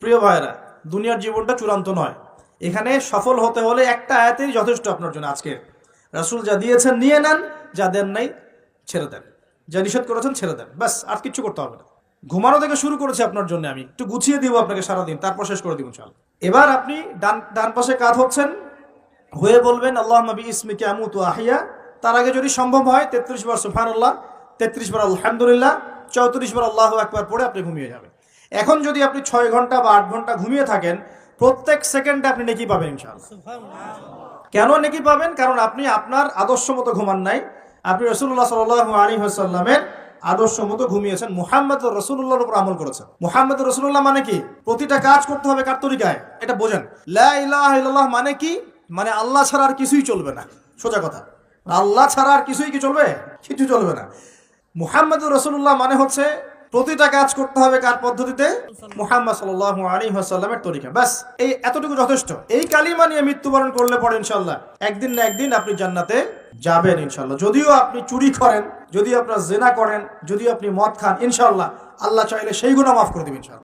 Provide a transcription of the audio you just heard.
প্রিয় ভাইরা, দুনিয়ার জীবনটা চূড়ান্ত নয়। এখানে সফল হতে হলে একটা আয়াতেই যথেষ্ট আপনার জন্য। আজকে রাসূল যা দিয়েছেন নিয়ে নেন, যা দেন নাই ছেড়ে দেন, যা নিষেধ করেছেন ছেড়ে দেন, ব্যাস। আর কিচ্ছু করতে হবে না। ঘুমানো থেকে শুরু করেছি আপনার জন্য, আমি একটু গুছিয়ে দিব আপনাকে সারাদিন, তারপর শেষ করে দিব ইনশাআল্লাহ। এবার আপনি ডান পাশে কাত হচ্ছেন, হয়ে বলবেন আল্লাহুম্মা বিইসমিকা আমুতু ওয়া আহইয়া। তার আগে যদি সম্ভব হয় 33 বার সুবহানাল্লাহ, 33 বার আলহামদুলিল্লাহ, 34 বার আল্লাহু আকবার পড়ে আপনি ঘুমিয়ে যাবেন। এখন যদি আপনি 6 ঘন্টা বা 8 ঘন্টা ঘুমিয়ে থাকেন, প্রত্যেক সেকেন্ডে আপনি নেকি পাবেন ইনশাআল্লাহ। কেন নেকি পাবেন? কারণ আপনি আপনার আদর্শ মতো ঘুমান নাই, আপনি রাসূলুল্লাহ সাল্লাল্লাহু আলাইহি ওয়াসাল্লামের আদর্শ মতো ঘুমিয়েছেন, মুহাম্মদুর রাসূলুল্লাহর উপর আমল করেছেন। মুহাম্মদুর রাসূলুল্লাহ মানে কি? প্রতিটা কাজ করতে হবে কার তরিকায়, এটা বোঝেন। লা ইলাহা ইল্লাল্লাহ মানে কি? মানে আল্লাহ ছাড়া আর কিছুই চলবে না। সোজা কথা, আল্লাহ ছাড়া আর কিছুই কি চলবে? কিছু চলবে না। মুহাম্মদুর রাসূলুল্লাহ মানে হচ্ছে প্রতিটা কাজ করতে হবে কার পদ্ধতিতে? মুহাম্মদ সাল্লাল্লাহু আলাইহি ওয়াসাল্লামের তরিকা। ব্যাস, এই এতটুকু যথেষ্ট। এই কালিমা নিয়ে মৃত্যুবরণ করলে পরে ইনশাআল্লাহ একদিন না একদিন আপনি জান্নাতে যাবেন ইনশাআল্লাহ। যদিও আপনি চুরি করেন, যদিও আপনার জিনা করেন, যদিও আপনি মদ খান, ইনশাআল্লাহ আল্লাহ চাইলে সেই গুনাহ মাফ করে দিবেন ইনশাআল্লাহ।